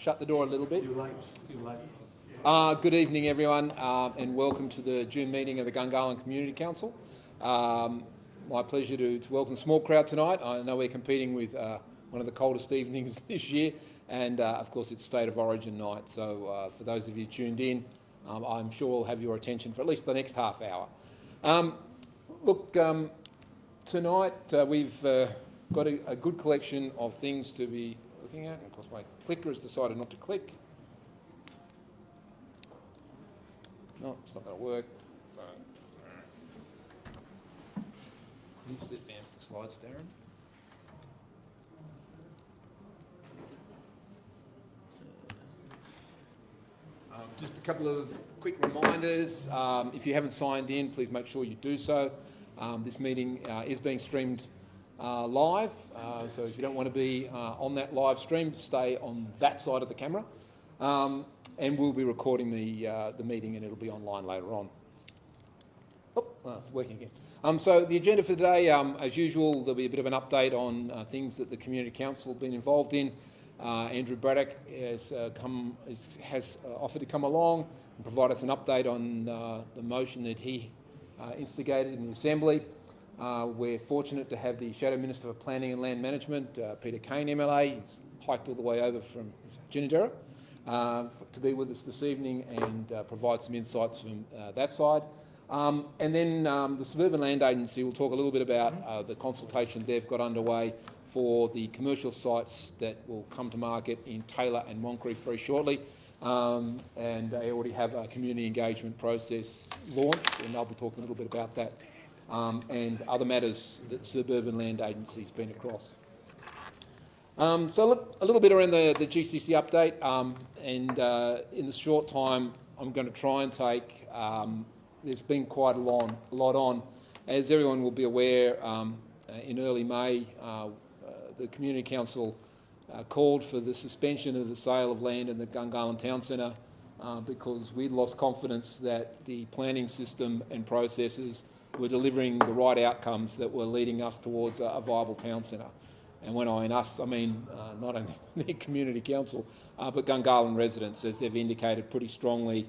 shut the door a little bit. Too late. Good evening, everyone, and welcome to the June meeting of the Gungahlin Community Council. My pleasure to welcome a small crowd tonight. I know we're competing with one of the coldest evenings this year, and of course it's State of Origin night. So for those of you tuned in, I'm sure we'll have your attention for at least the next half hour. Tonight we've got a good collection of things to be looking at. Of course, my clicker has decided not to click. No, it's not going to work. Can you just advance the slides, Darren? Just a couple of quick reminders. If you haven't signed in, please make sure you do so. This meeting is being streamed live, so if you don't want to be on that live stream, stay on that side of the camera. And we'll be recording the meeting, and it'll be online later on. It's working again. So the agenda for today, as usual, there'll be a bit of an update on things that the Community Council have been involved in. Andrew Braddock has offered to come along and provide us an update on the motion that he instigated in the Assembly. We're fortunate to have the Shadow Minister for Planning and Land Management, Peter Kane MLA. He's hiked all the way over from Gungahlin to be with us this evening and provide some insights from that side. And then the Suburban Land Agency will talk a little bit about the consultation they've got underway for the commercial sites that will come to market in Taylor and Moncrief very shortly. And they already have a community engagement process launched, and they'll be talking a little bit about that and other matters that Suburban Land Agency's been across. So look, a little bit around the GCC update, and in the short time I'm going to try and take, there's been quite a lot on. As everyone will be aware, in early May, the Community Council called for the suspension of the sale of land in the Gungahlin Town Centre because we'd lost confidence that the planning system and processes were delivering the right outcomes that were leading us towards a viable town centre. And when I mean us, I mean not only the Community Council, but Gungahlin residents, as they've indicated pretty strongly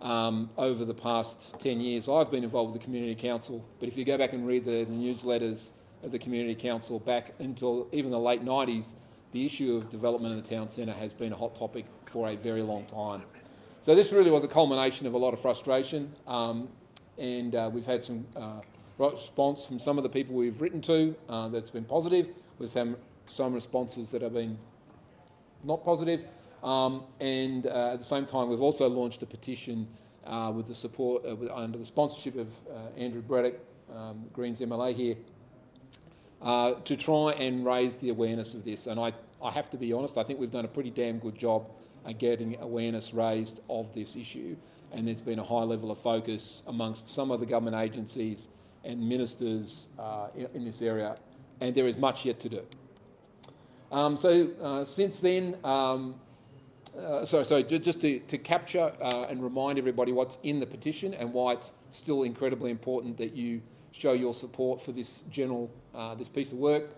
over the past 10 years. I've been involved with the Community Council, but if you go back and read the newsletters of the Community Council back until even the late 90s, the issue of development in the town centre has been a hot topic for a very long time. So this really was a culmination of a lot of frustration, and we've had some response from some of the people we've written to that's been positive. We've had some responses that have been not positive, and at the same time we've also launched a petition with the support under the sponsorship of Andrew Braddock, Greens MLA here, to try and raise the awareness of this. And I have to be honest, I think we've done a pretty damn good job at getting awareness raised of this issue, and there's been a high level of focus amongst some of the government agencies and ministers in this area, and there is much yet to do. Since then, just to capture and remind everybody what's in the petition and why it's still incredibly important that you show your support for this this piece of work.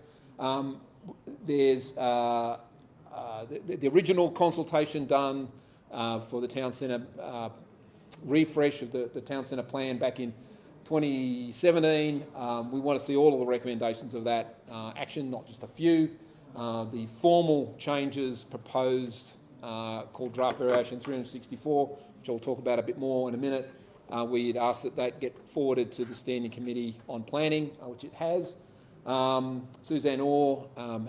There's the original consultation done for the town centre refresh of the town centre plan back in 2017. We want to see all of the recommendations of that action, not just a few. The formal changes proposed, called Draft Variation 364, which I'll talk about a bit more in a minute. We'd asked that get forwarded to the Standing Committee on Planning, which it has. Suzanne Orr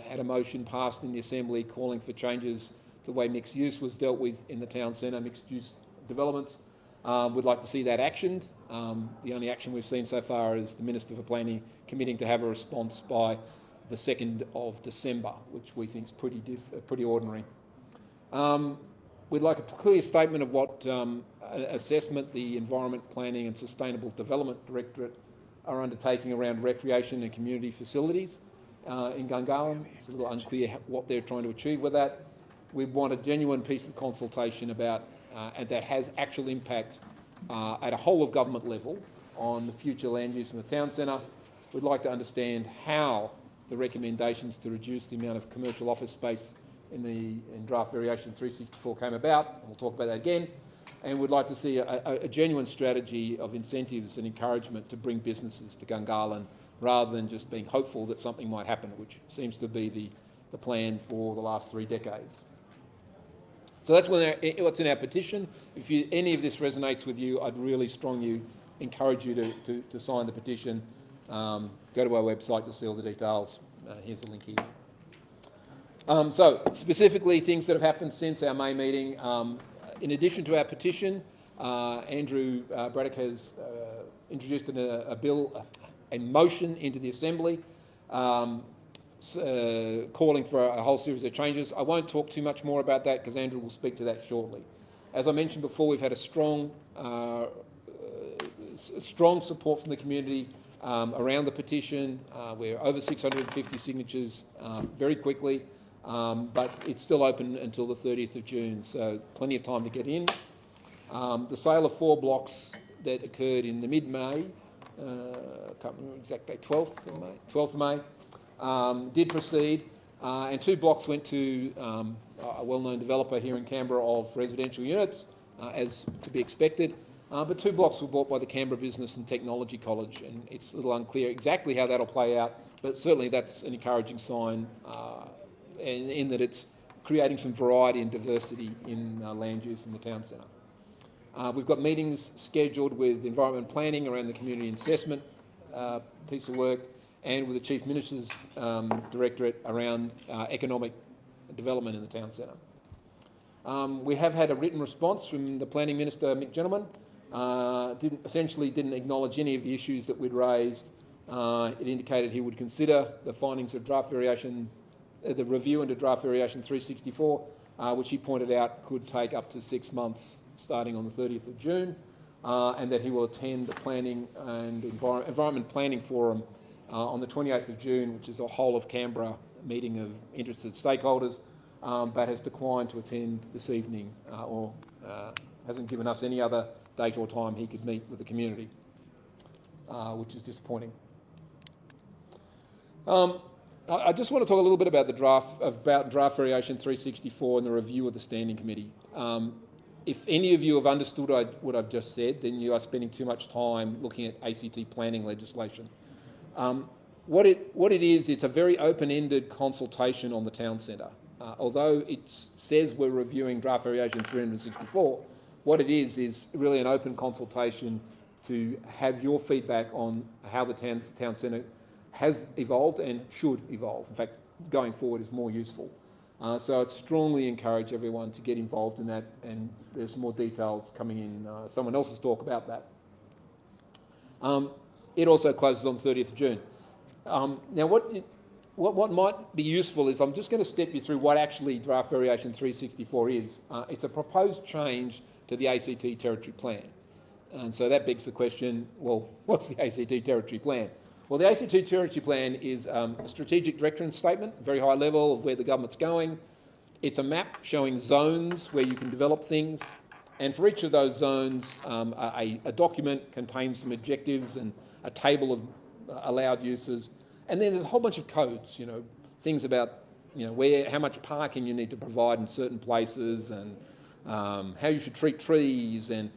had a motion passed in the Assembly calling for changes to the way mixed use was dealt with in the town centre, mixed use developments. We'd like to see that actioned. The only action we've seen so far is the Minister for Planning committing to have a response by the 2nd of December, which we think is pretty ordinary. We'd like a clear statement of what assessment the Environment, Planning and Sustainable Development Directorate are undertaking around recreation and community facilities in Gungahlin. It's a little unclear what they're trying to achieve with that. We want a genuine piece of consultation about and that has actual impact at a whole of government level on the future land use in the town centre. We'd like to understand how the recommendations to reduce the amount of commercial office space in draft variation 364 came about, and we'll talk about that again, and would like to see a genuine strategy of incentives and encouragement to bring businesses to Gungahlin rather than just being hopeful that something might happen, which seems to be the plan for the last 3 decades. So that's what's in our petition. If any of this resonates with you, I'd really strongly encourage you to sign the petition. Go to our website to see all the details. Here's the link here. So specifically things that have happened since our May meeting. In addition to our petition, Andrew Braddock has introduced a motion into the Assembly calling for a whole series of changes. I won't talk too much more about that because Andrew will speak to that shortly. As I mentioned before, we've had a strong support from the community around the petition. We're over 650 signatures very quickly, but it's still open until the 30th of June, so plenty of time to get in. The sale of 4 blocks that occurred in the mid-May, I can't remember the exact date, 12th of May, did proceed, and 2 blocks went to a well-known developer here in Canberra of residential units, as to be expected. But 2 blocks were bought by the Canberra Business and Technology College, and it's a little unclear exactly how that'll play out, but certainly that's an encouraging sign in that it's creating some variety and diversity in land use in the town centre. We've got meetings scheduled with environment planning around the community assessment piece of work, and with the Chief Minister's Directorate around economic development in the town centre. We have had a written response from the Planning Minister, Mick Gentleman. Essentially didn't acknowledge any of the issues that we'd raised. It indicated he would consider the findings of draft variation, the review into draft variation 364, which he pointed out could take up to 6 months starting on the 30th of June, and that he will attend the Planning and Environment Planning Forum on the 28th of June, which is a whole of Canberra meeting of interested stakeholders, but has declined to attend this evening or hasn't given us any other date or time he could meet with the community, which is disappointing. I just want to talk a little bit about draft variation 364 and the review of the Standing Committee. If any of you have understood what I've just said, then you are spending too much time looking at ACT planning legislation. What it is, it's a very open-ended consultation on the town centre. Although it says we're reviewing draft variation 364, what it is really an open consultation to have your feedback on how the town centre has evolved and should evolve. In fact, going forward is more useful. So I'd strongly encourage everyone to get involved in that, and there's some more details coming in someone else's talk about that. It also closes on the 30th of June. Now, what might be useful is I'm just going to step you through what actually draft variation 364 is. It's a proposed change to the ACT Territory Plan. And so that begs the question, well, what's the ACT Territory Plan? Well, the ACT Territory Plan is a strategic direction statement, very high level of where the government's going. It's a map showing zones where you can develop things. And for each of those zones, a document contains some objectives and a table of allowed uses. And then there's a whole bunch of codes, things about, how much parking you need to provide in certain places, and how you should treat trees, and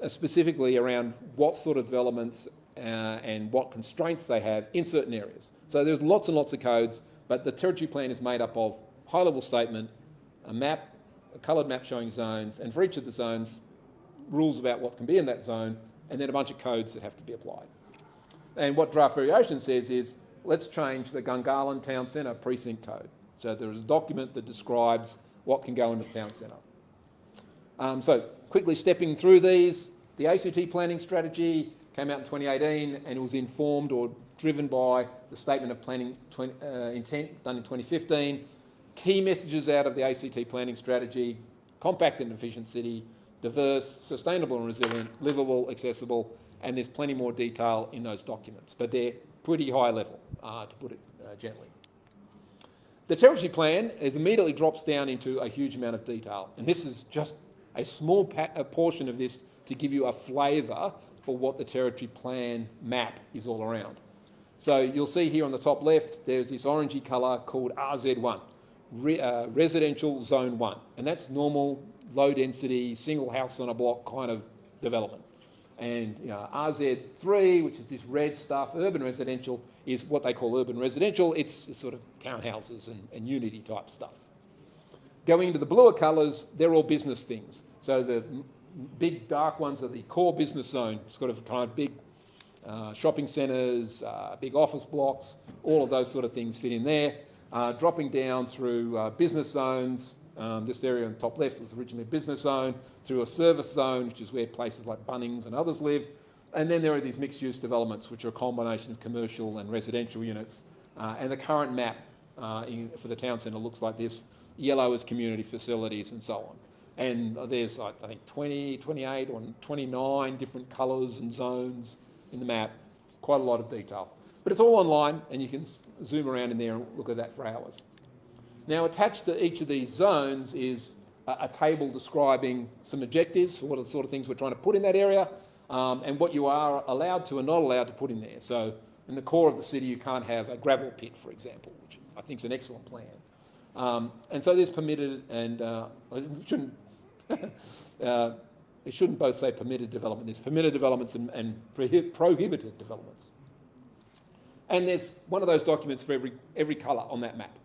specifically around what sort of developments and what constraints they have in certain areas. So there's lots and lots of codes, but the territory plan is made up of high-level statement, a map, a coloured map showing zones, and for each of the zones, rules about what can be in that zone, and then a bunch of codes that have to be applied. And what draft variation says is, let's change the Gungahlin Town Centre precinct code. So there is a document that describes what can go into the town centre. So quickly stepping through these, the ACT planning strategy came out in 2018, and it was informed or driven by the statement of planning intent done in 2015. Key messages out of the ACT planning strategy: compact and efficient city, diverse, sustainable and resilient, livable, accessible, and there's plenty more detail in those documents, but they're pretty high level, to put it gently. The territory plan immediately drops down into a huge amount of detail, and this is just a small portion of this to give you a flavour for what the territory plan map is all around. So you'll see here on the top left, there's this orangey colour called RZ1. residential zone 1, and that's normal, low density, single house on a block kind of development. And RZ3, which is this red stuff, urban residential, is what they call urban residential. It's sort of townhouses and unity type stuff. Going into the bluer colours, they're all business things. So the big dark ones are the core business zone. It's got a kind of big shopping centres, big office blocks, all of those sort of things fit in there. Dropping down through business zones. This area on the top left was originally a business zone, through a service zone, which is where places like Bunnings and others live. And then there are these mixed-use developments, which are a combination of commercial and residential units. And the current map for the town centre looks like this. Yellow is community facilities and so on. And there's, I think, 20, 28 or 29 different colours and zones in the map. Quite a lot of detail. But it's all online, and you can zoom around in there and look at that for hours. Now, attached to each of these zones is a table describing some objectives, what are the sort of things we're trying to put in that area, and what you are allowed to and not allowed to put in there. So in the core of the city, you can't have a gravel pit, for example, which I think is an excellent plan. And so there's permitted and it shouldn't both say permitted development. There's permitted developments and prohibited developments. And there's one of those documents for every colour on that map.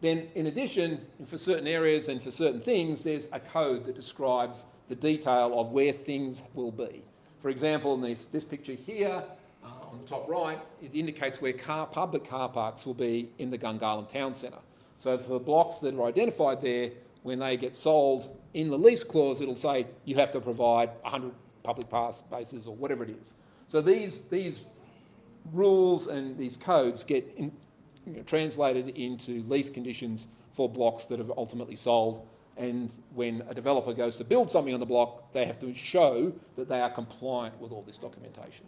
Then, in addition, for certain areas and for certain things, there's a code that describes the detail of where things will be. For example, in this picture here, on the top right, it indicates where public car parks will be in the Gungahlin Town Centre. So for the blocks that are identified there, when they get sold, in the lease clause, it'll say you have to provide 100 public park spaces or whatever it is. So these rules and these codes get translated into lease conditions for blocks that have ultimately sold, and when a developer goes to build something on the block, they have to show that they are compliant with all this documentation.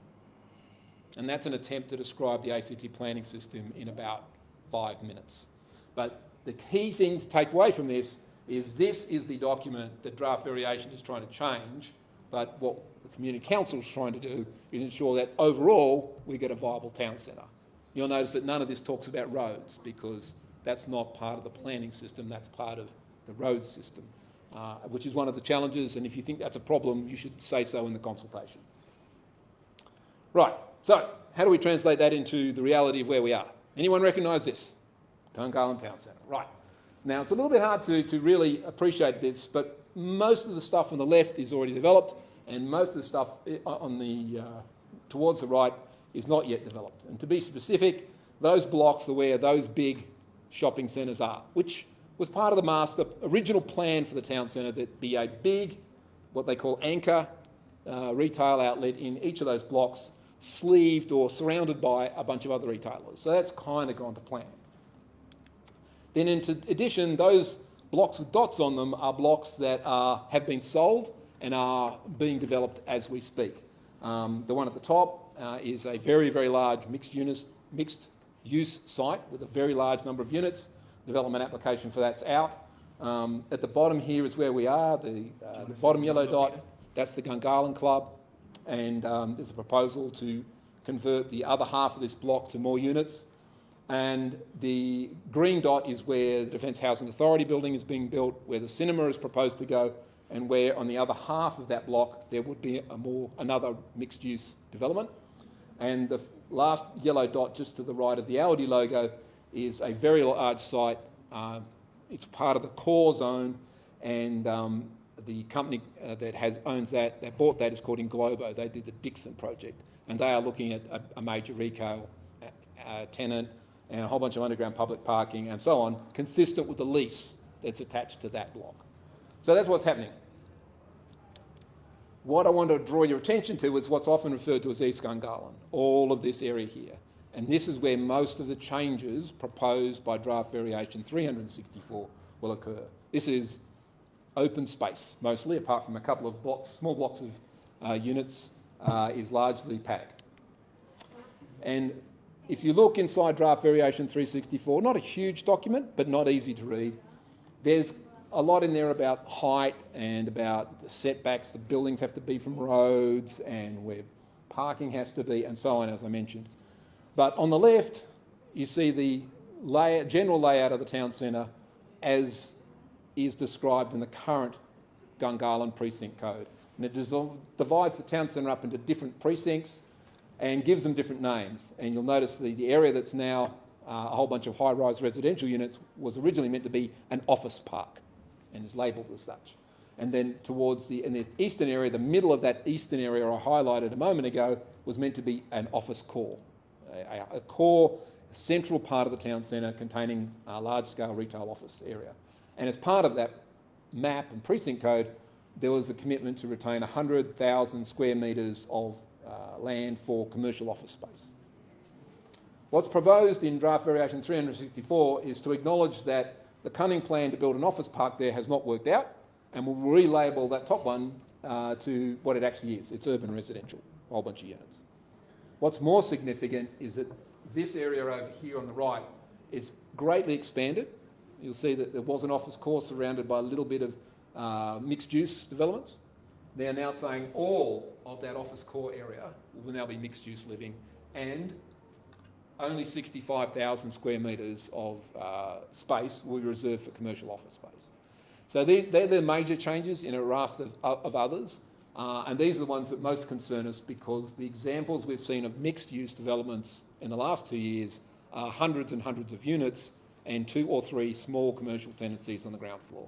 And that's an attempt to describe the ACT planning system in about 5 minutes. But the key thing to take away from this is the document that draft variation is trying to change, but what the Community Council is trying to do is ensure that overall we get a viable town centre. You'll notice that none of this talks about roads, because that's not part of the planning system, that's part of the road system, which is one of the challenges, and if you think that's a problem, you should say so in the consultation. Right, so how do we translate that into the reality of where we are? Anyone recognise this? Gungahlin Town Centre, right. Now, it's a little bit hard to really appreciate this, but most of the stuff on the left is already developed, and most of the stuff on the towards the right is not yet developed. And to be specific, those blocks are where those big shopping centres are, which was part of the original plan for the town centre, that be a big, what they call anchor retail outlet in each of those blocks, sleeved or surrounded by a bunch of other retailers. So that's kind of gone to plan. Then in addition, those blocks with dots on them are blocks that have been sold and are being developed as we speak. The one at the top is a very, very large mixed-use site with a very large number of units. Development application for that's out. At the bottom here is where we are, the bottom yellow dot, that's the Gungahlin Club, and there's a proposal to convert the other half of this block to more units. And the green dot is where the Defence Housing Authority building is being built, where the cinema is proposed to go, and where on the other half of that block there would be another mixed-use development. And the last yellow dot just to the right of the Audi logo is a very large site. It's part of the core zone, and the company that owns that bought that is called Inglobo. They did the Dixon project, and they are looking at a major retail tenant and a whole bunch of underground public parking and so on, consistent with the lease that's attached to that block. So that's what's happening. What I want to draw your attention to is what's often referred to as East Gungahlin, all of this area here. And this is where most of the changes proposed by draft variation 364 will occur. This is open space, mostly, apart from a couple of blocks, small blocks of units, is largely packed. And if you look inside draft variation 364, not a huge document, but not easy to read, there's a lot in there about height and about the setbacks the buildings have to be from roads and where parking has to be and so on, as I mentioned. But on the left, you see the general layout of the town centre as is described in the current Gungahlin precinct code. And it divides the town centre up into different precincts and gives them different names. And you'll notice the area that's now a whole bunch of high-rise residential units was originally meant to be an office park and is labelled as such. And then towards in the eastern area, the middle of that eastern area I highlighted a moment ago was meant to be an office core, a core central part of the town centre containing a large-scale retail office area. And as part of that map and precinct code, there was a commitment to retain 100,000 square metres of land for commercial office space. What's proposed in draft variation 364 is to acknowledge that the cunning plan to build an office park there has not worked out, and we'll relabel that top one to what it actually is. It's urban residential, a whole bunch of units. What's more significant is that this area over here on the right is greatly expanded. You'll see that there was an office core surrounded by a little bit of mixed-use developments. They're now saying all of that office core area will now be mixed-use living, and only 65,000 square metres of space will be reserved for commercial office space. So they're the major changes in a raft of others, and these are the ones that most concern us because the examples we've seen of mixed-use developments in the last 2 years are hundreds and hundreds of units and 2 or 3 small commercial tenancies on the ground floor.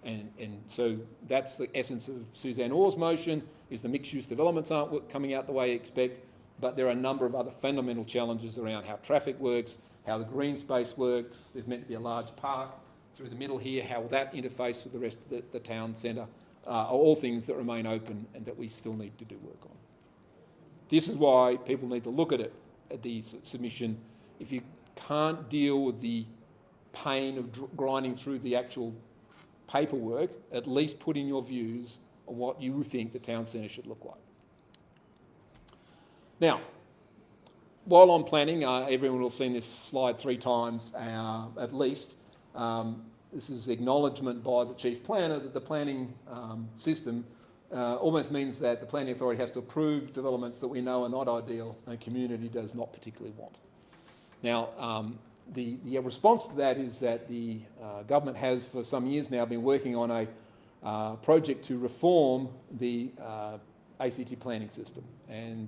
And so that's the essence of Suzanne Orr's motion, is the mixed-use developments aren't coming out the way you expect, but there are a number of other fundamental challenges around how traffic works, how the green space works. There's meant to be a large park through the middle here, how will that interface with the rest of the town centre, are all things that remain open and that we still need to do work on. This is why people need to look at it, at the submission. If you can't deal with the pain of grinding through the actual paperwork, at least put in your views on what you think the town centre should look like. Now, while on planning, everyone will have seen this slide 3 times at least. This is acknowledgement by the Chief Planner that the planning system almost means that the Planning Authority has to approve developments that we know are not ideal and the community does not particularly want. Now, the response to that is that the government has for some years now been working on a project to reform the ACT planning system, and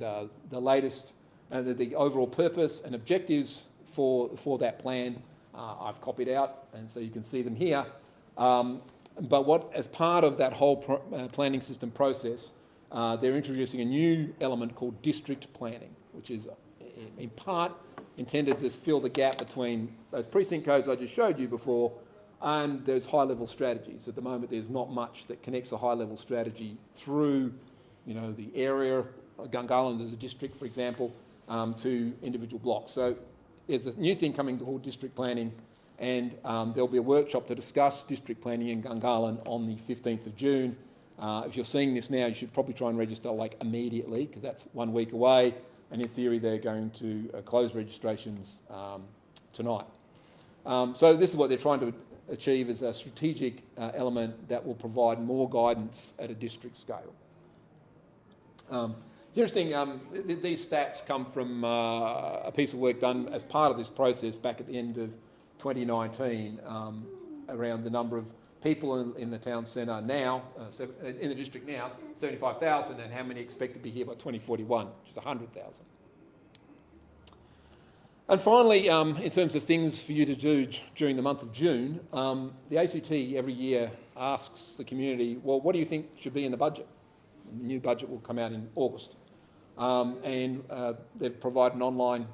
the latest the overall purpose and objectives for that plan I've copied out, and so you can see them here. But as part of that whole planning system process, they're introducing a new element called district planning, which is in part intended to fill the gap between those precinct codes I just showed you before and those high-level strategies. At the moment, there's not much that connects a high-level strategy through, the area, Gungahlin as a district, for example, to individual blocks. So there's a new thing coming called district planning, and there'll be a workshop to discuss district planning in Gungahlin on the 15th of June. If you're seeing this now, you should probably try and register immediately, because that's 1 week away, and in theory they're going to close registrations tonight. So this is what they're trying to achieve, is a strategic element that will provide more guidance at a district scale. It's interesting, these stats come from a piece of work done as part of this process back at the end of 2019 around the number of people in the town centre now, in the district now, 75,000, and how many expect to be here by 2041, which is 100,000. And finally, in terms of things for you to do during the month of June, the ACT every year asks the community, well, what do you think should be in the budget? The new budget will come out in August. And they've provided an online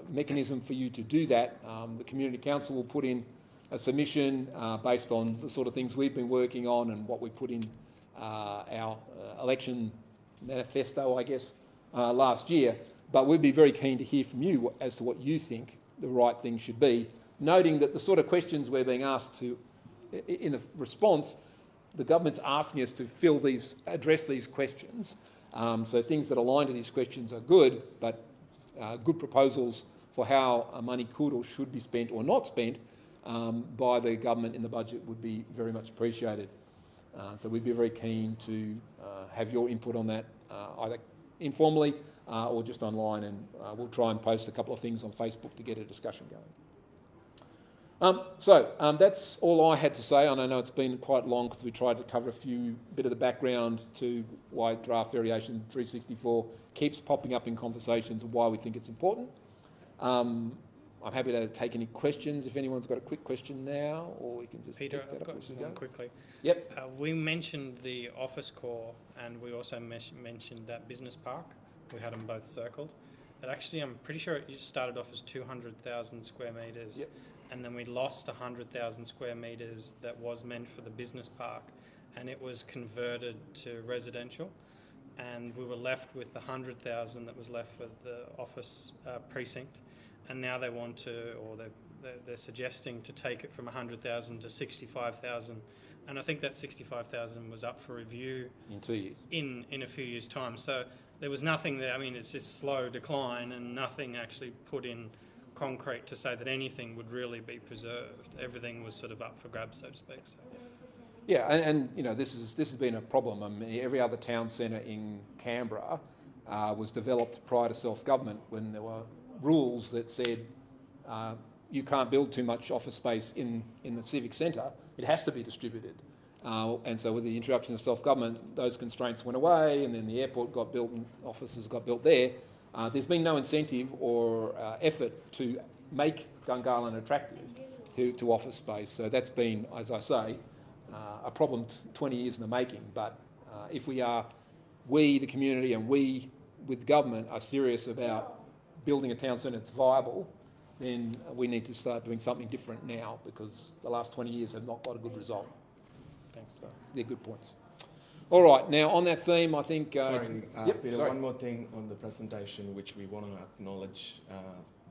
mechanism for you to do that. The Community Council will put in a submission based on the sort of things we've been working on and what we put in our election manifesto, I guess, last year. But we'd be very keen to hear from you as to what you think the right thing should be, noting that the sort of questions we're being asked to, in the response, the government's asking us to address these questions. So things that align to these questions are good, but good proposals for how money could or should be spent or not spent by the government in the budget would be very much appreciated. So we'd be very keen to have your input on that, either informally or just online, and we'll try and post a couple of things on Facebook to get a discussion going. That's all I had to say, and I know it's been quite long because we tried to cover a bit of the background to why draft variation 364 keeps popping up in conversations and why we think it's important. I'm happy to take any questions if anyone's got a quick question now, or we can just Peter, pick that I've up got as we one go. quickly. Yep. We mentioned the office core, and we also mentioned that business park. We had them both circled. But actually, I'm pretty sure it started off as 200,000 square metres, Yep. and then we lost 100,000 square metres that was meant for the business park, and it was converted to residential, and we were left with the 100,000 that was left for the office precinct. And now they want to, or they're suggesting to take it from 100,000 to 65,000, and I think that 65,000 was up for review In 2 years. in a few years' time. So there was nothing there. I mean, it's just slow decline, and nothing actually put in concrete to say that anything would really be preserved. Everything was sort of up for grabs, so to speak. So. Yeah, and you know, this has been a problem. I mean, every other town centre in Canberra was developed prior to self-government when there were rules that said you can't build too much office space in the civic centre. It has to be distributed. And so with the introduction of self-government, those constraints went away, and then the airport got built and offices got built there. There's been no incentive or effort to make Gungahlin attractive to office space. So that's been, as I say, a problem 20 years in the making. But if we, the community, and we, with government, are serious about building a town centre that's viable, then we need to start doing something different now, because the last 20 years have not got a good result. Thanks. So they're good points. All right, now on that theme, I think... Peter, one more thing on the presentation, which we want to acknowledge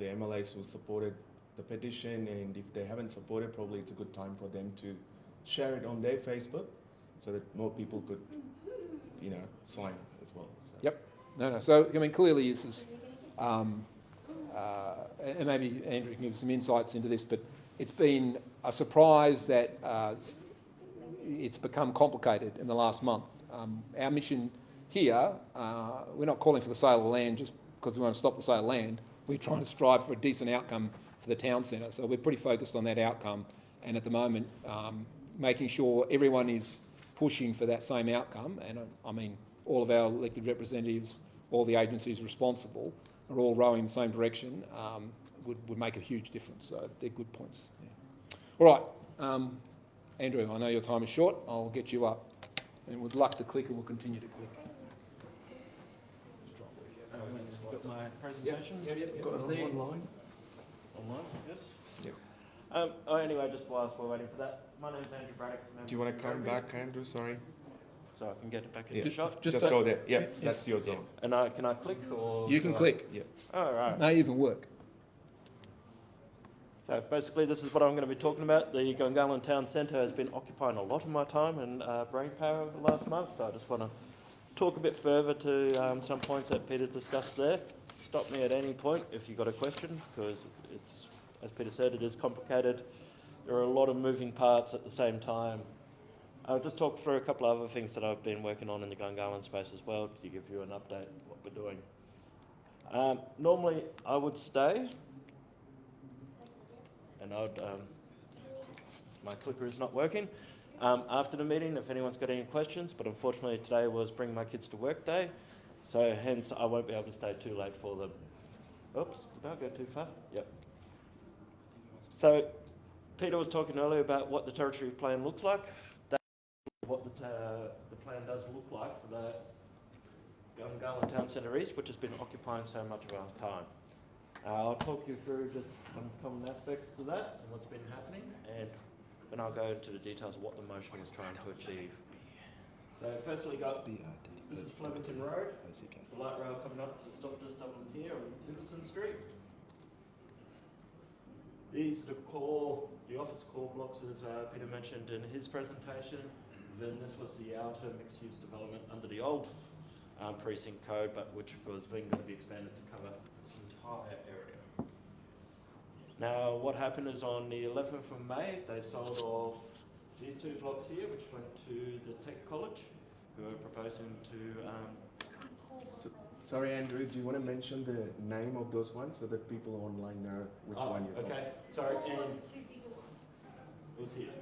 the MLAs who supported the petition, and if they haven't supported, probably it's a good time for them to share it on their Facebook so that more people could, sign as well. So. Yep. No. So, I mean, clearly this is... and maybe Andrew can give some insights into this, but it's been a surprise that it's become complicated in the last month. Our mission here, we're not calling for the sale of land just because we want to stop the sale of land. We're trying to strive for a decent outcome for the town centre. So we're pretty focused on that outcome, and at the moment making sure everyone is pushing for that same outcome. And I mean, all of our elected representatives, all the agencies responsible are all rowing in the same direction, would make a huge difference. So they're good points. Yeah. All right, Andrew, I know your time is short. I'll get you up. And with luck, the clicker will continue to click. Got my presentation? Yep. Got it online? Online, yes. Yep. Anyway, just whilst we're waiting for that, my name's Andrew Braddock. Do you want to come back, Andrew? Sorry. So I can get it back into shot? Just go there. Yeah, that's your zone. And can I click or? You can click. Yeah. All right. May even work. So basically this is what I'm going to be talking about. The Gungahlin Town Centre has been occupying a lot of my time and brain power over the last month, so I just want to talk a bit further to some points that Peter discussed there. Stop me at any point if you've got a question, because it's, as Peter said, it is complicated. There are a lot of moving parts at the same time. I'll just talk through a couple of other things that I've been working on in the Gungahlin space as well to give you an update on what we're doing. Normally I would stay, and my clicker is not working, after the meeting if anyone's got any questions, but unfortunately today was bring my kids to work day, so hence I won't be able to stay too late for them. Oops, did I go too far? Yep. So Peter was talking earlier about what the territory plan looks like. That's what the plan does look like for the Gungahlin Town Centre East, which has been occupying so much of our time. I'll talk you through just some common aspects to that and what's been happening, and then I'll go into the details of what the motion is trying to achieve. So firstly, this is Flemington Road, the light rail coming up to stop just up in here on Nicholson Street. These are the office core blocks, as Peter mentioned in his presentation. Then this was the outer mixed-use development under the old precinct code, but which was then going to be expanded to cover this entire area. Now, what happened is on the 11th of May, they sold off these two blocks here, which went to the Tech College, who are proposing to... Sorry, Andrew, do you want to mention the name of those ones so that people online know which one you're okay, sorry. And It was here.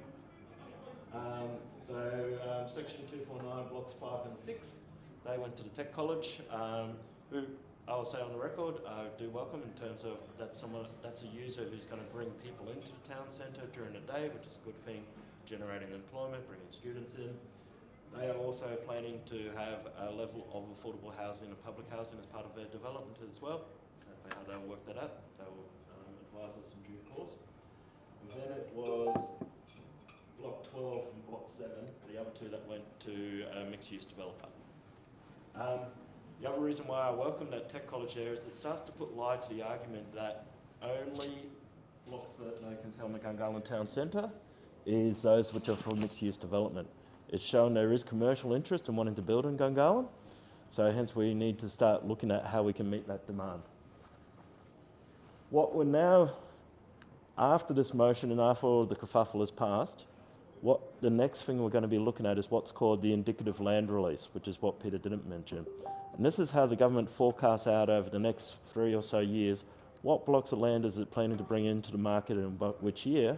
Section 249, blocks 5 and 6, they went to the Tech College, who I'll say on the record, I do welcome in terms of that's a user who's going to bring people into the town centre during the day, which is a good thing, generating employment, bringing students in. They are also planning to have a level of affordable housing and public housing as part of their development as well. Exactly how they'll work that out, they will advise us in due course. And then it was Block 12 and Block 7, the other two that went to a mixed-use developer. The other reason why I welcome that Tech College there is it starts to put light to the argument that only blocks that they can sell in the Gungahlin Town Centre is those which are for mixed-use development. It's shown there is commercial interest in wanting to build in Gungahlin, so hence we need to start looking at how we can meet that demand. What we're now, after this motion and after all the kerfuffle is passed, what the next thing we're going to be looking at is what's called the indicative land release, which is what Peter didn't mention. And this is how the government forecasts out over the next 3 or so years what blocks of land is it planning to bring into the market and which year,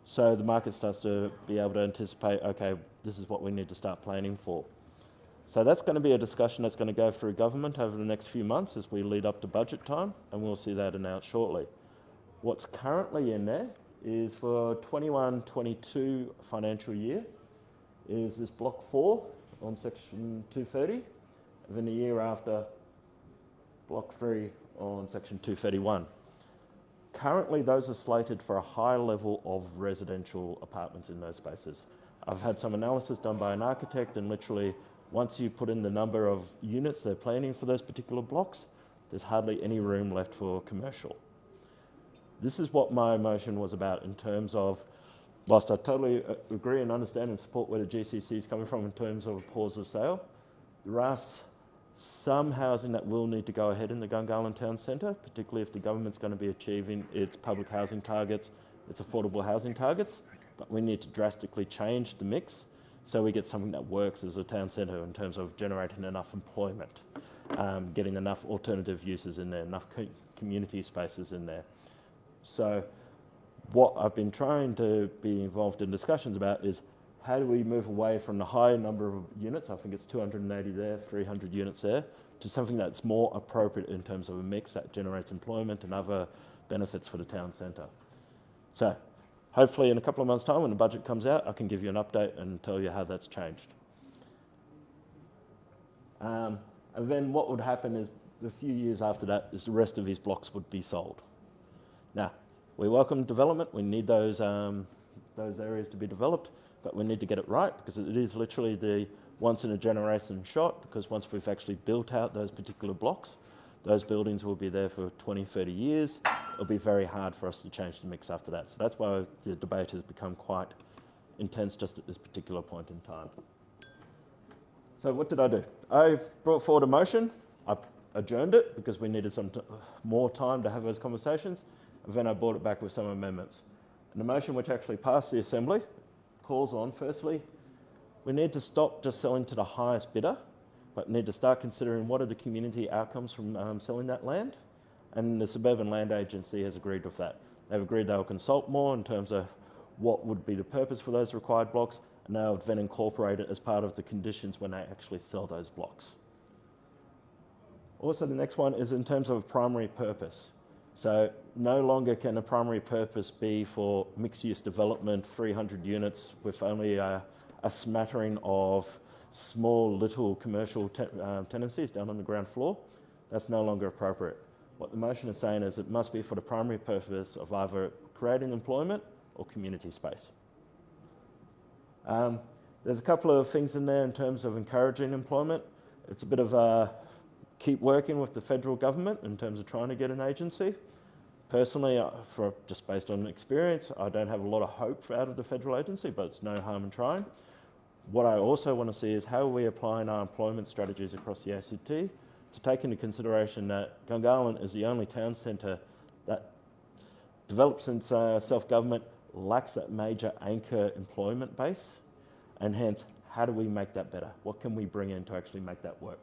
so the market starts to be able to anticipate, okay, this is what we need to start planning for. So that's going to be a discussion that's going to go through government over the next few months as we lead up to budget time, and we'll see that announced shortly. What's currently in there is for 21-22 financial year is this block 4 on section 230, and then the year after block 3 on section 231. Currently those are slated for a high level of residential apartments in those spaces. I've had some analysis done by an architect, and literally once you put in the number of units they're planning for those particular blocks, there's hardly any room left for commercial. This is what my motion was about in terms of, whilst I totally agree and understand and support where the GCC is coming from in terms of a pause of sale, there are some housing that will need to go ahead in the Gungahlin Town Centre, particularly if the government's going to be achieving its public housing targets, its affordable housing targets, but we need to drastically change the mix so we get something that works as a town centre in terms of generating enough employment, getting enough alternative uses in there, enough community spaces in there. So what I've been trying to be involved in discussions about is how do we move away from the high number of units, I think it's 280 there, 300 units there, to something that's more appropriate in terms of a mix that generates employment and other benefits for the town centre. So hopefully in a couple of months' time when the budget comes out, I can give you an update and tell you how that's changed. And then what would happen is the few years after that is the rest of these blocks would be sold. Now, we welcome development, we need those areas to be developed, but we need to get it right because it is literally the once in a generation shot, because once we've actually built out those particular blocks, those buildings will be there for 20, 30 years. It'll be very hard for us to change the mix after that. So that's why the debate has become quite intense just at this particular point in time. So what did I do? I brought forward a motion. I adjourned it because we needed some more time to have those conversations. And then I brought it back with some amendments. And the motion which actually passed the Assembly calls on, firstly, we need to stop just selling to the highest bidder, but need to start considering what are the community outcomes from selling that land. And the Suburban Land Agency has agreed with that. They've agreed they'll consult more in terms of what would be the purpose for those required blocks, and they'll then incorporate it as part of the conditions when they actually sell those blocks. Also, the next one is in terms of a primary purpose. So no longer can a primary purpose be for mixed-use development, 300 units with only a smattering of small little commercial tenancies down on the ground floor. That's no longer appropriate. What the motion is saying is it must be for the primary purpose of either creating employment or community space. There's a couple of things in there in terms of encouraging employment. It's a bit of a keep working with the federal government in terms of trying to get an agency. Personally, just based on experience, I don't have a lot of hope out of the federal agency, but it's no harm in trying. What I also want to see is how are we applying our employment strategies across the ACT to take into consideration that Gungahlin is the only town centre that developed since self-government, lacks that major anchor employment base, and hence, how do we make that better? What can we bring in to actually make that work?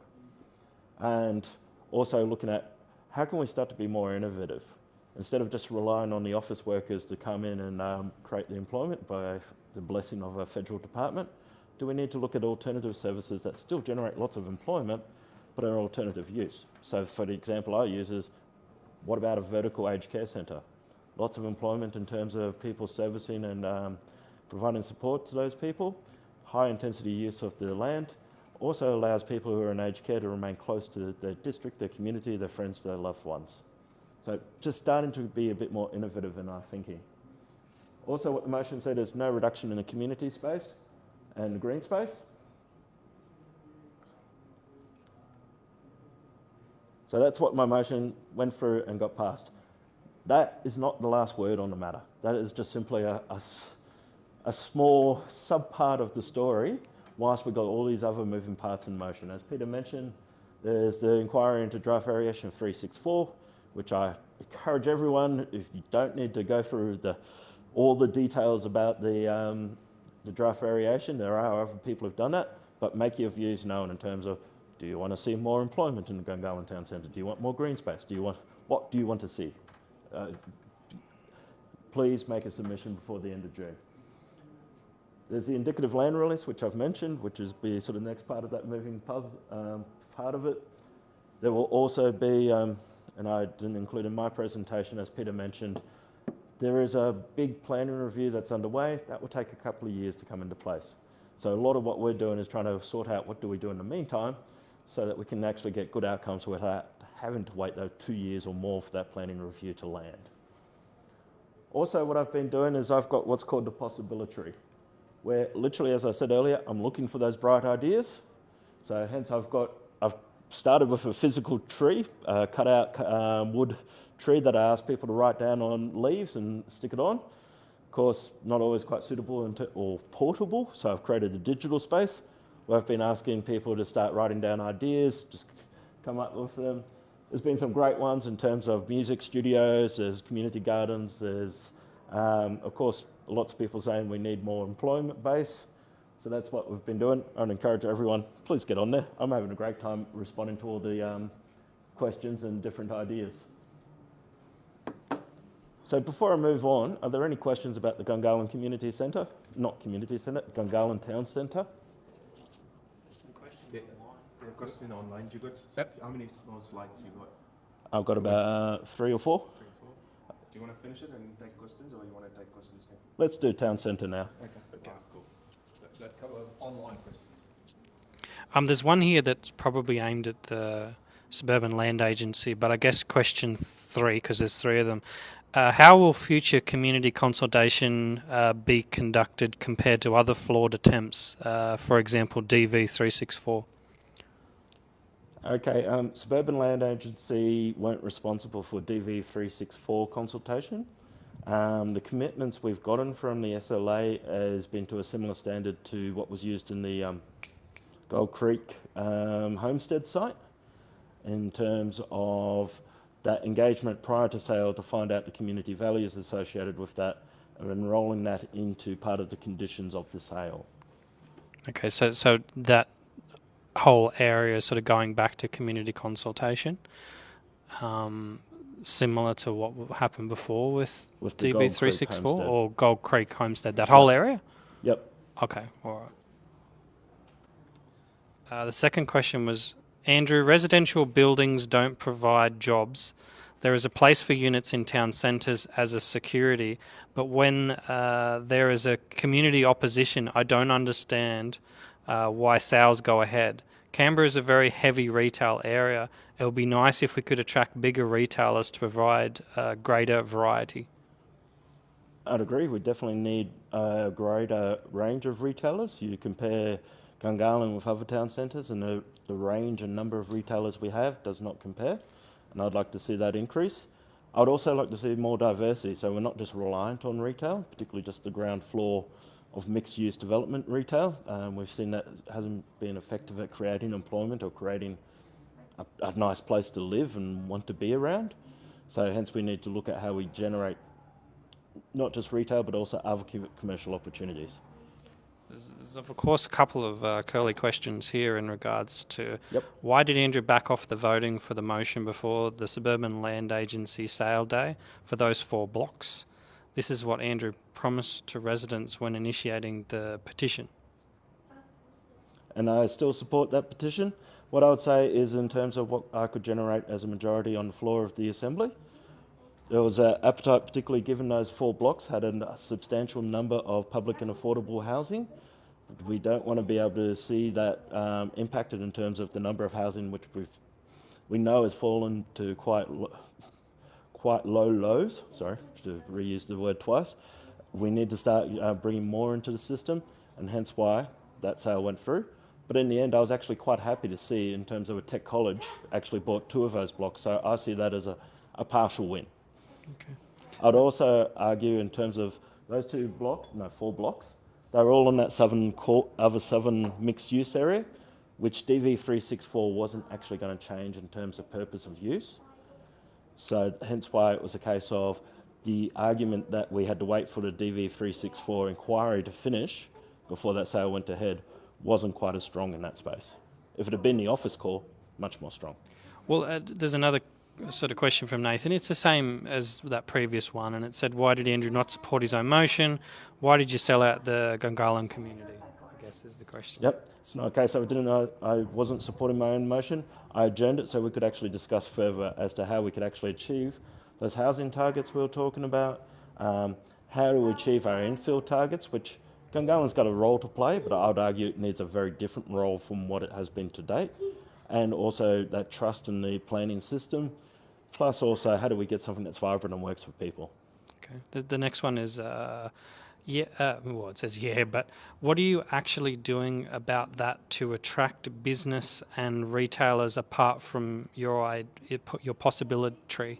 And also looking at how can we start to be more innovative? instead of just relying on the office workers to come in and create the employment by the blessing of a federal department, do we need to look at alternative services that still generate lots of employment but are alternative use? So for the example I use is, what about a vertical aged care centre? Lots of employment in terms of people servicing and providing support to those people, high intensity use of the land, also allows people who are in aged care to remain close to their district, their community, their friends, their loved ones. So just starting to be a bit more innovative in our thinking. Also what the motion said is no reduction in the community space and the green space. So that's what my motion went through and got passed. That is not the last word on the matter. That is just simply a small sub-part of the story, whilst we've got all these other moving parts in motion. As Peter mentioned, there's the inquiry into draft variation 364, which I encourage everyone, if you don't need to go through all the details about the draft variation, there are other people who've done that, but make your views known in terms of, do you want to see more employment in the Gungahlin Town Centre? Do you want more green space? What do you want to see? Please make a submission before the end of June. There's the indicative land release, which I've mentioned, which is the sort of next part of that moving puzzle, part of it. There will also be, and I didn't include in my presentation, as Peter mentioned, there is a big planning review that's underway. That will take a couple of years to come into place. So a lot of what we're doing is trying to sort out what do we do in the meantime so that we can actually get good outcomes without having to wait those 2 years or more for that planning review to land. Also, what I've been doing is I've got what's called the possibility tree, where literally, as I said earlier, I'm looking for those bright ideas. So hence I've started with a physical tree, cut out wood tree that I asked people to write down on leaves and stick it on. Of course, not always quite suitable or portable, so I've created a digital space where I've been asking people to start writing down ideas, just come up with them. There's been some great ones in terms of music studios, there's community gardens, there's, of course, lots of people saying we need more employment base. So that's what we've been doing. I'd encourage everyone, please get on there. I'm having a great time responding to all the questions and different ideas. So before I move on, are there any questions about the Gungahlin Community Centre? Not Community Centre, Gungahlin Town Centre. The question online, you got how many small slides you got? I've got about 3 or 4. 3 or 4. Do you want to finish it and take questions, or you want to take questions now? Let's do Town Centre now. Okay. Cool. That cover online questions. There's one here that's probably aimed at the Suburban Land Agency, but I guess question 3, because there's 3 of them. How will future community consultation be conducted compared to other flawed attempts, for example, DV364? Okay, Suburban Land Agency weren't responsible for DV364 consultation. The commitments we've gotten from the SLA has been to a similar standard to what was used in the Gold Creek homestead site in terms of that engagement prior to sale to find out the community values associated with that and enrolling that into part of the conditions of the sale. Okay, so that whole area is sort of going back to community consultation, similar to what happened before with DV364 or Gold Creek Homestead, that whole area? Yep. Okay, all right. The second question was, Andrew, residential buildings don't provide jobs. There is a place for units in town centres as a security, but when there is a community opposition, I don't understand why sales go ahead. Canberra is a very heavy retail area. It would be nice if we could attract bigger retailers to provide greater variety. I'd agree. We definitely need a greater range of retailers. You compare Gungahlin with other town centres and the range and number of retailers we have does not compare, and I'd like to see that increase. I'd also like to see more diversity, so we're not just reliant on retail, particularly just the ground floor of mixed-use development retail. We've seen that hasn't been effective at creating employment or creating a nice place to live and want to be around. So hence we need to look at how we generate not just retail but also other commercial opportunities. There's of course a couple of curly questions here in regards to Yep. why did Andrew back off the voting for the motion before the Suburban Land Agency sale day for those 4 blocks? This is what Andrew promised to residents when initiating the petition. And I still support that petition. What I would say is, in terms of what I could generate as a majority on the floor of the Assembly, there was an appetite, particularly given those 4 blocks had a substantial number of public and affordable housing. We don't want to be able to see that impacted in terms of the number of housing which we know has fallen to quite low lows. Sorry, to reuse the word twice. We need to start bringing more into the system, and hence why that sale went through. But in the end, I was actually quite happy to see, in terms of a tech college, actually bought 2 of those blocks. So I see that as a partial win. Okay. I'd also argue in terms of those 4 blocks, they're all in that southern mixed use area, which DV364 wasn't actually going to change in terms of purpose of use. So hence why it was a case of the argument that we had to wait for the DV364 inquiry to finish before that sale went ahead wasn't quite as strong in that space. If it had been the office call, much more strong. Well, there's another sort of question from Nathan. It's the same as that previous one, and it said, why did Andrew not support his own motion? Why did you sell out the Gungahlin community? I guess is the question. Yep, it's not a case I didn't know I wasn't supporting my own motion. I adjourned it so we could actually discuss further as to how we could actually achieve those housing targets we were talking about, how do we achieve our infill targets, which Gungahlin's got a role to play, but I would argue it needs a very different role from what it has been to date, and also that trust in the planning system, plus also how do we get something that's vibrant and works for people. Okay. The next one is, well, it says but what are you actually doing about that to attract business and retailers apart from your possibility tree?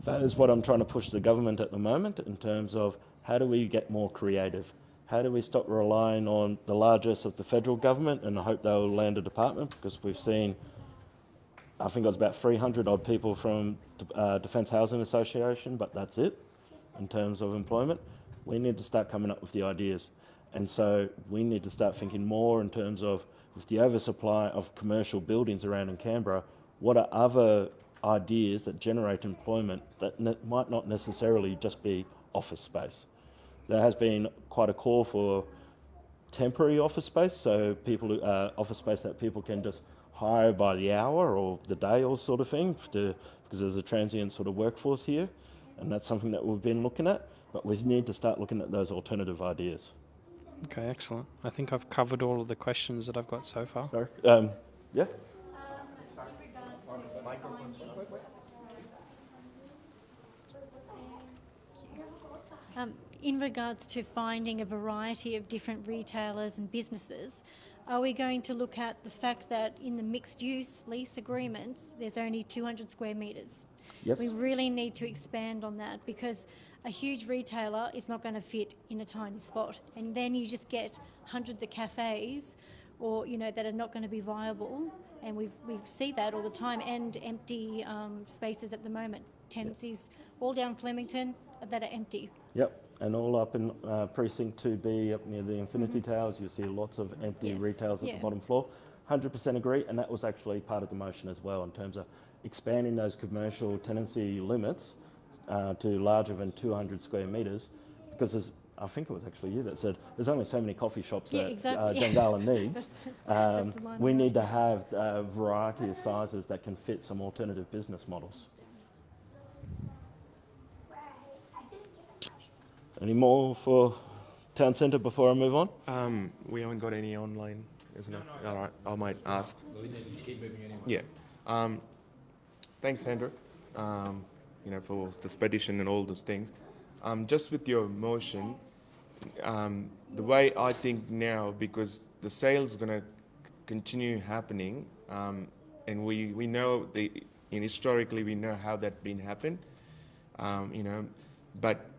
That is what I'm trying to push the government at the moment, in terms of how do we get more creative? How do we stop relying on the largesse of the federal government and hope they'll land a department? Because we've seen, I think it was about 300 odd people from Defence Housing Association, but that's it in terms of employment. We need to start coming up with the ideas. And so we need to start thinking more in terms of, with the oversupply of commercial buildings around in Canberra, what are other ideas that generate employment that might not necessarily just be office space. There has been quite a call for temporary office space, so office space that people can just hire by the hour or the day or sort of thing, because there's a transient sort of workforce here, and that's something that we've been looking at, but we need to start looking at those alternative ideas. Okay, excellent. I think I've covered all of the questions that I've got so far. Sorry. Yeah? In regards to finding a variety of different retailers and businesses, are we going to look at the fact that in the mixed-use lease agreements, there's only 200 square metres? Yes. We really need to expand on that, because a huge retailer is not going to fit in a tiny spot, and then you just get hundreds of cafes, or that are not going to be viable, and we see that all the time, and empty spaces at the moment. Tenancies all down Flemington that are empty. Yep, and all up in precinct 2B, up near the Infinity Towers, you see lots of empty Yes, retails at the bottom floor. 100% agree, and that was actually part of the motion as well, in terms of expanding those commercial tenancy limits to larger than 200 square metres, because I think it was actually you that said there's only so many coffee shops that exactly. Gungahlin needs. That's the line. We need to have a variety of sizes that can fit some alternative business models. Any more for Town Centre before I move on? We haven't got any online, isn't it? All right, I might ask. We need to keep moving anyway. Yeah. Thanks, Andrew. For this petition and all those things. Just with your motion, the way I think now, because the sale's going to continue happening, and we know historically we know how that's been happened, but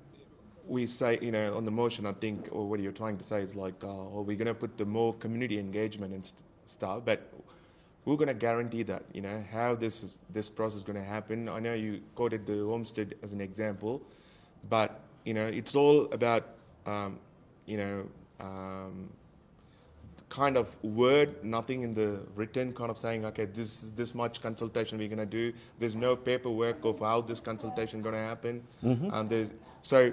we say, on the motion, I think, or what you're trying to say is like, we're going to put the more community engagement and stuff, but we're going to guarantee that, how this process is going to happen. I know you quoted the homestead as an example, but, it's all about, kind of word, nothing in the written, kind of saying, okay, this much consultation we're going to do. There's no paperwork of how this consultation going to happen. So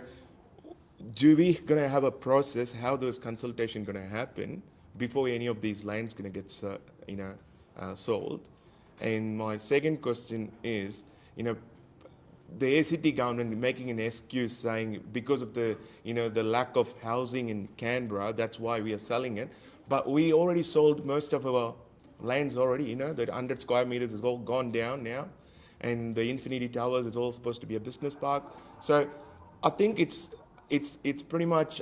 do we going to have a process how those consultation going to happen before any of these lands going to get sold? And my second question is, the ACT government making an excuse saying because of the the lack of housing in Canberra, that's why we are selling it. But we already sold most of our lands already. The 100 square meters is all gone down now, and the Infinity Towers is all supposed to be a business park. So I think it's pretty much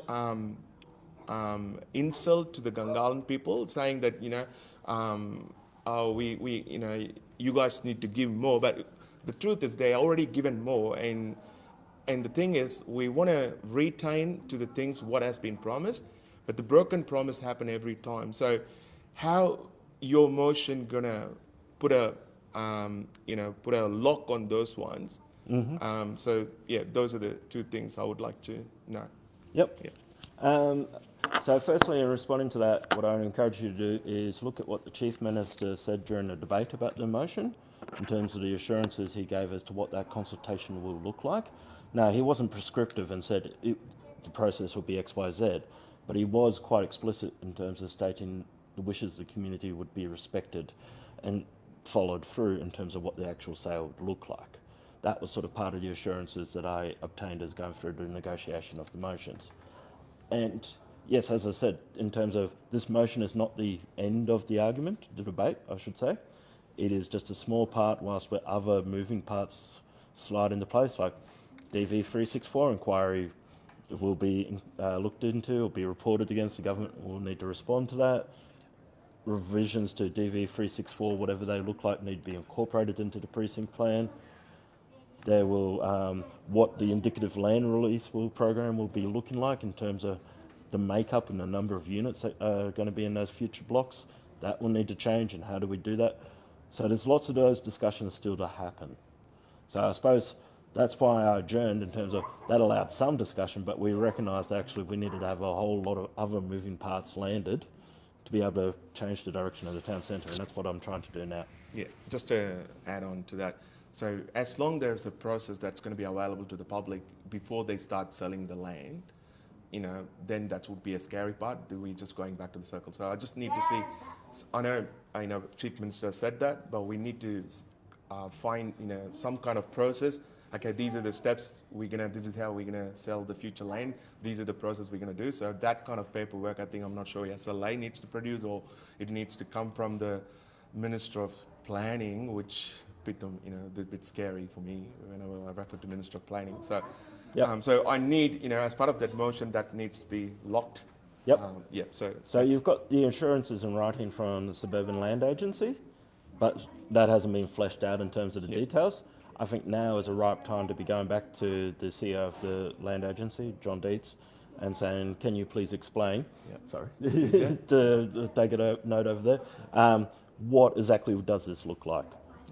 insult to the Gungahlin people, saying that you guys need to give more. But the truth is they already given more, and the thing is we want to retain to the things what has been promised, but the broken promise happen every time. So how your motion gonna put a lock on those ones? So yeah, those are the two things I would like to know. Yep. Yeah. So firstly, in responding to that, what I would encourage you to do is look at what the Chief Minister said during the debate about the motion, in terms of the assurances he gave as to what that consultation will look like. Now, he wasn't prescriptive and said the process will be X, Y, Z, but he was quite explicit in terms of stating the wishes of the community would be respected and followed through in terms of what the actual sale would look like. That was sort of part of the assurances that I obtained as going through the negotiation of the motions. And yes, as I said, in terms of this motion is not the end of the argument, the debate, I should say. It is just a small part whilst where other moving parts slide into place, like DV 364 inquiry will be looked into, will be reported against the government, will need to respond to that. Revisions to DV 364, whatever they look like, need to be incorporated into the precinct plan. There will, what the indicative land release program will be looking like in terms of the makeup and the number of units that are going to be in those future blocks. That will need to change, and how do we do that? So there's lots of those discussions still to happen. So I suppose that's why I adjourned, in terms of that allowed some discussion, but we recognised actually we needed to have a whole lot of other moving parts landed to be able to change the direction of the town centre, and that's what I'm trying to do now. Yeah, just to add on to that. So as long there's a process that's going to be available to the public before they start selling the land, then that would be a scary part. We're just going back to the circle. So I just need to see. I know Chief Minister said that, but we need to find some kind of process. Okay, these are the steps this is how we're gonna sell the future land. These are the process we're gonna do. So that kind of paperwork, I think, I'm not sure SLA needs to produce, or it needs to come from the Minister of Planning, which a bit scary for me whenever I refer to Minister of Planning. So Yep. So I need, as part of that motion, that needs to be locked. Yep. So you've got the assurances in writing from the Suburban Land Agency, but that hasn't been fleshed out in terms of the details. I think now is a ripe time to be going back to the CEO of the Land Agency, John Dietz, and saying, can you please explain, sorry, to take a note over there, what exactly does this look like?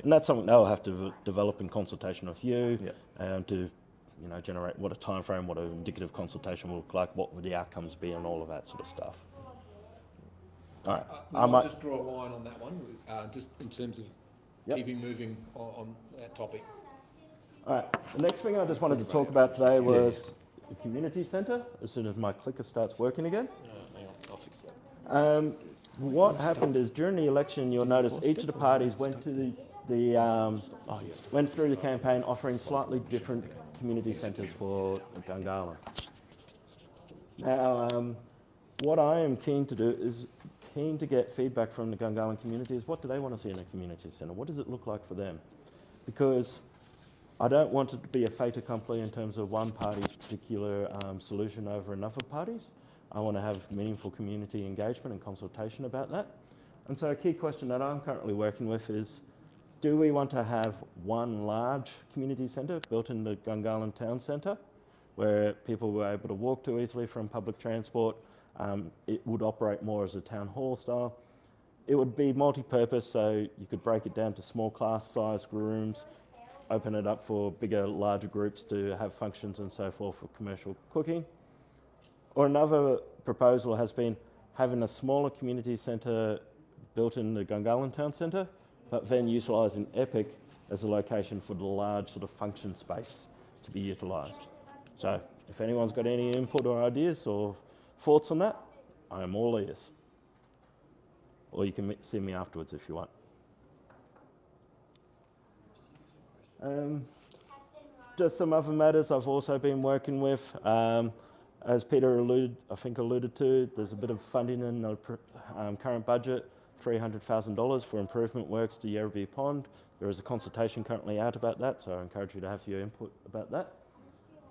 And that's something they'll have to develop in consultation with you, to generate what a time frame, what an indicative consultation will look like, what would the outcomes be, and all of that sort of stuff. All right. I might just draw a line on that one, just in terms of keeping moving on that topic. All right. The next thing I just wanted to talk about today was the community centre, as soon as my clicker starts working again. Hang on, I'll fix that. What happened is during the election, you'll notice each of the parties went to went through the campaign offering slightly different community centres for Gungahlin. Now, what I am keen to do is to get feedback from the Gungahlin community is what do they want to see in a community centre? What does it look like for them? Because I don't want it to be a fait accompli in terms of one party's particular solution over another party's. I want to have meaningful community engagement and consultation about that. And so a key question that I'm currently working with is, do we want to have one large community centre built in the Gungahlin town centre where people were able to walk to easily from public transport? It would operate more as a town hall style. It would be multi-purpose, so you could break it down to small class size rooms, open it up for bigger, larger groups to have functions and so forth for commercial cooking. Or another proposal has been having a smaller community centre built in the Gungahlin town centre, but then utilising Epic as a location for the large sort of function space to be utilised. So if anyone's got any input or ideas or thoughts on that, I am all ears. Or you can see me afterwards if you want. Just some other matters I've also been working with. As Peter alluded to, there's a bit of funding in the current budget, $300,000 for improvement works to Yerrabee Pond. There is a consultation currently out about that, so I encourage you to have your input about that.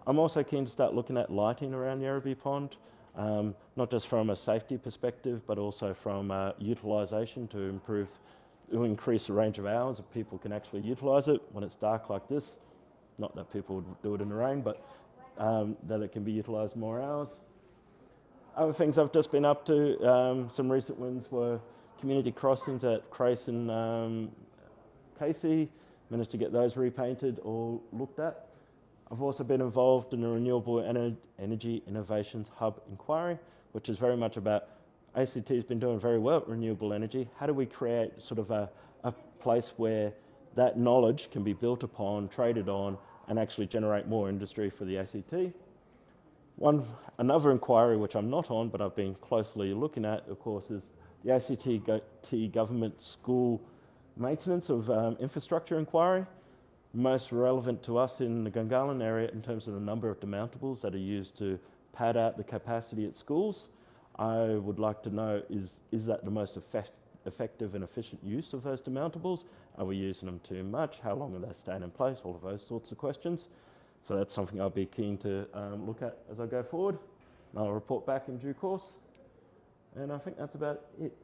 I'm also keen to start looking at lighting around Yerrabee Pond, not just from a safety perspective, but also from utilisation to increase the range of hours that people can actually utilise it when it's dark like this. Not that people would do it in the rain, but that it can be utilised more hours. Other things I've just been up to, some recent wins were community crossings at Crace and Casey. Managed to get those repainted or looked at. I've also been involved in the Renewable Energy Innovations Hub inquiry, which is very much about ACT's been doing very well at renewable energy. How do we create sort of a place where that knowledge can be built upon, traded on, and actually generate more industry for the ACT? Another inquiry which I'm not on, but I've been closely looking at, of course, is the ACT government school maintenance of infrastructure inquiry. Most relevant to us in the Gungahlin area in terms of the number of demountables that are used to pad out the capacity at schools. I would like to know, is that the most effective and efficient use of those demountables? Are we using them too much? How long are they staying in place? All of those sorts of questions. So that's something I'll be keen to look at as I go forward. And I'll report back in due course. And I think that's about it.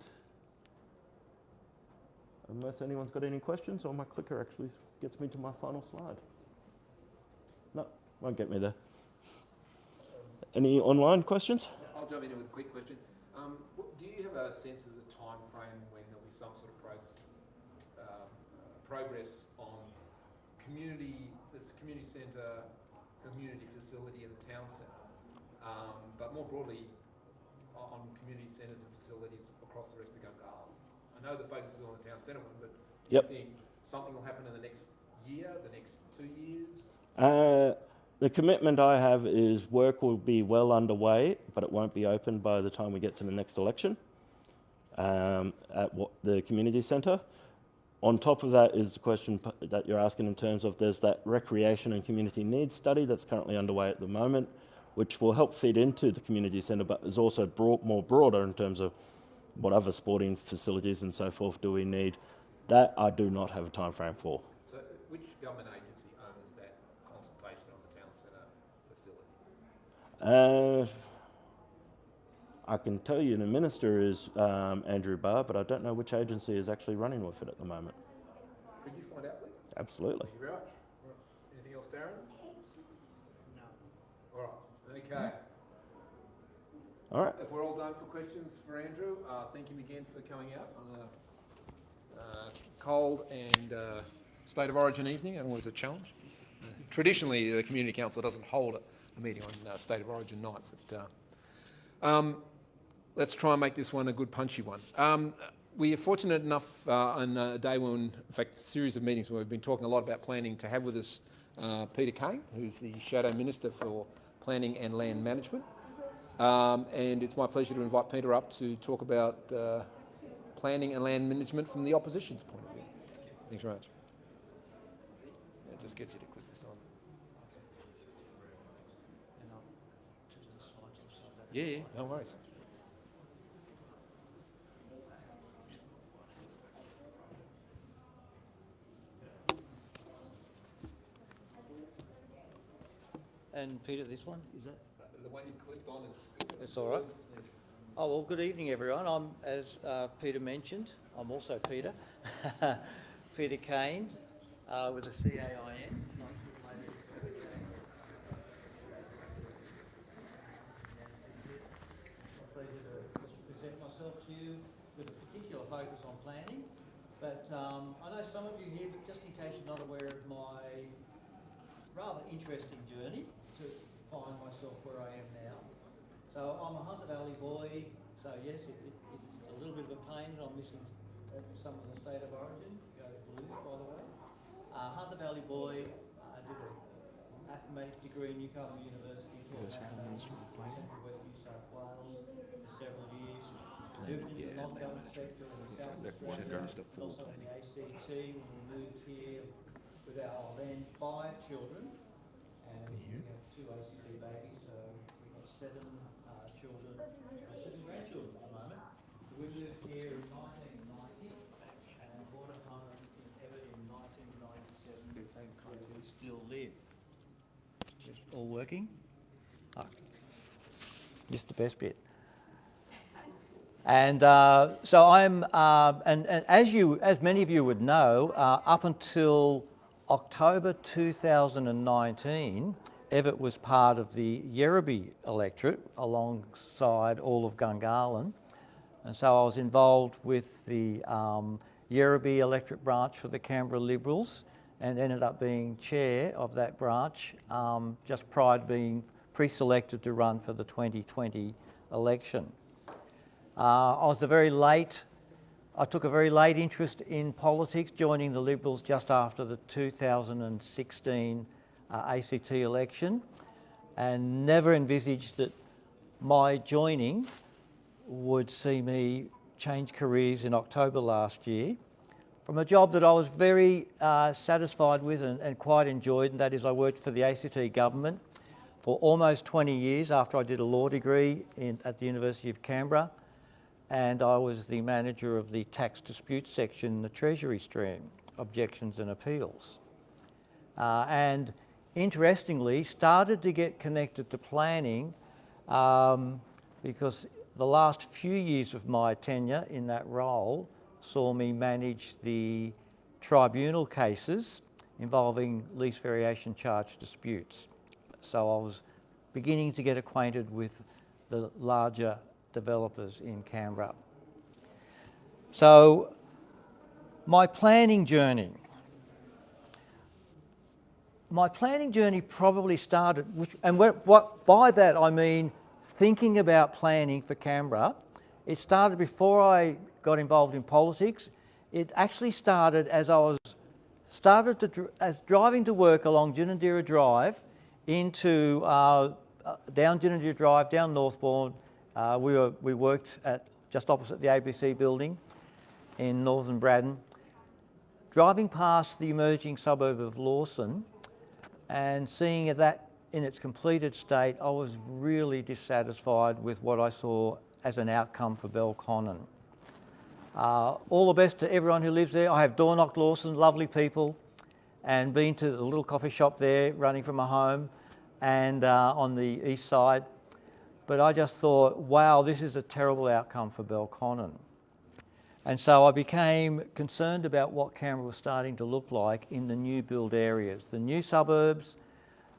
Unless anyone's got any questions, or my clicker actually gets me to my final slide. No, won't get me there. Any online questions? I'll jump in with a quick question. Do you have a sense of the time frame when there'll be some sort of progress on this community centre, community facility in the town centre, but more broadly on community centres and facilities across the rest of Gungahlin? I know the focus is on the town centre one, but do you think something will happen in the next year, the next 2 years? The commitment I have is work will be well underway, but it won't be open by the time we get to the next election at the community centre. On top of that is the question that you're asking in terms of there's that recreation and community needs study that's currently underway at the moment, which will help feed into the community centre, but is also more broader in terms of what other sporting facilities and so forth do we need. That I do not have a time frame for. So which government agency owns that consultation on the town centre facility? I can tell you the minister is Andrew Barr, but I don't know which agency is actually running with it at the moment. Could you find out, please? Absolutely. Thank you very much. Anything else, Darren? No. All right. Okay. All right. If we're all done for questions for Andrew, thank him again for coming out on a cold and state of origin evening, and was a challenge. Traditionally, the Community Council doesn't hold a meeting on state of origin night, but let's try and make this one a good punchy one. We are fortunate enough on a day when, in fact, a series of meetings where we've been talking a lot about planning, to have with us Peter Kane, who's the Shadow Minister for Planning and Land Management. And it's my pleasure to invite Peter up to talk about planning and land management from the opposition's point of view. Thanks very much. Yeah, just get you to click this on. Yeah, no worries. And Peter, this one, is that? The one you clicked on is good. That's all right. Oh, well, good evening, everyone. I'm, as Peter mentioned, I'm also Peter. Peter Kane, with a C-A-I-N. Pleasure to just present myself to you with a particular focus on planning. But I know some of you here, but just in case you're not aware of my rather interesting journey to find myself where I am now. So I'm a Hunter Valley boy, so yes, it's a little bit of a pain that I'm missing some of the state of origin. Go Blues, by the way. Hunter Valley boy, I did a mathematics degree in Newcastle University, taught mathematics in Central West New South Wales for several years. Moved into the non-government sector in South Australia, also in the ACT when we moved here with our then 5 children, and we have 2 ACT babies, so we've got 7 children, 7 grandchildren at the moment. So we moved here in 1990 and bought a home in Everett in 1997 where we still live. Just all working? Missed the best bit. And so I'm, and as many of you would know, up until October 2019, Everett was part of the Yerrabee electorate alongside all of Gungahlin. And so I was involved with the Yerrabee electorate branch for the Canberra Liberals and ended up being chair of that branch just prior to being pre-selected to run for the 2020 election. I took a very late interest in politics, joining the Liberals just after the 2016 ACT election, and never envisaged that my joining would see me change careers in October last year from a job that I was very satisfied with and quite enjoyed, and that is I worked for the ACT government for almost 20 years after I did a law degree at the University of Canberra. And I was the manager of the tax dispute section in the Treasury stream, objections and appeals. And interestingly, started to get connected to planning because the last few years of my tenure in that role saw me manage the tribunal cases involving lease variation charge disputes. So I was beginning to get acquainted with the larger developers in Canberra. So my planning journey probably started, by that I mean thinking about planning for Canberra. It started before I got involved in politics. It actually started as I was driving to work along Ginninderra Drive into down Ginninderra Drive, down Northbourne. We worked at just opposite the ABC building in northern Braddon, driving past the emerging suburb of Lawson and seeing that in its completed state. I was really dissatisfied with what I saw as an outcome for Belconnen. All the best to everyone who lives there. I have door knocked Lawson, lovely people, and been to the little coffee shop there running from my home and on the east side. But I just thought, wow, this is a terrible outcome for Belconnen. And so I became concerned about what Canberra was starting to look like in the new build areas, the new suburbs,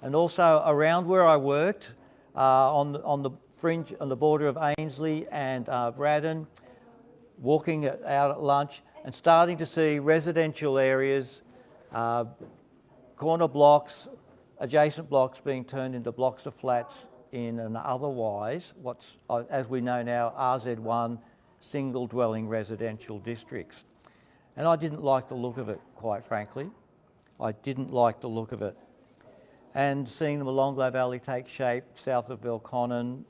and also around where I worked on the fringe, on the border of Ainslie and Braddon, walking out at lunch and starting to see residential areas, corner blocks, adjacent blocks being turned into blocks of flats in an otherwise, what's, as we know now, RZ1 single dwelling residential districts. And I didn't like the look of it, quite frankly. I didn't like the look of it. And seeing the Molonglo Valley take shape south of Belconnen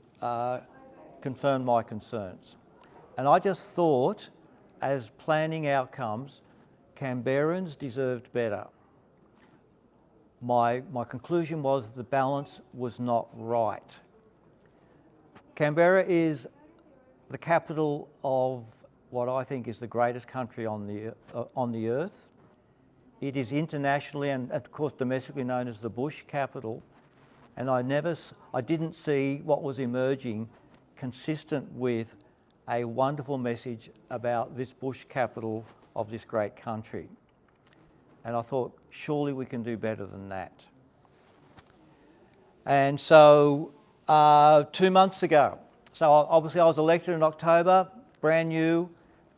confirmed my concerns. And I just thought, as planning outcomes, Canberrans deserved better. My conclusion was the balance was not right. Canberra is the capital of what I think is the greatest country on the earth. It is internationally and of course domestically known as the bush capital, and I didn't see what was emerging consistent with a wonderful message about this bush capital of this great country. And I thought, surely we can do better than that. And so 2 months ago, so obviously I was elected in October, brand new,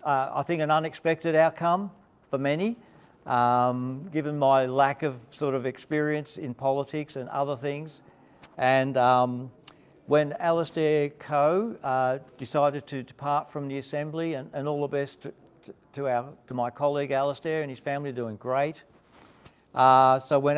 I think an unexpected outcome for many, given my lack of sort of experience in politics and other things. And when Alastair Coe decided to depart from the Assembly, and all the best to my colleague Alastair and his family, doing great. So when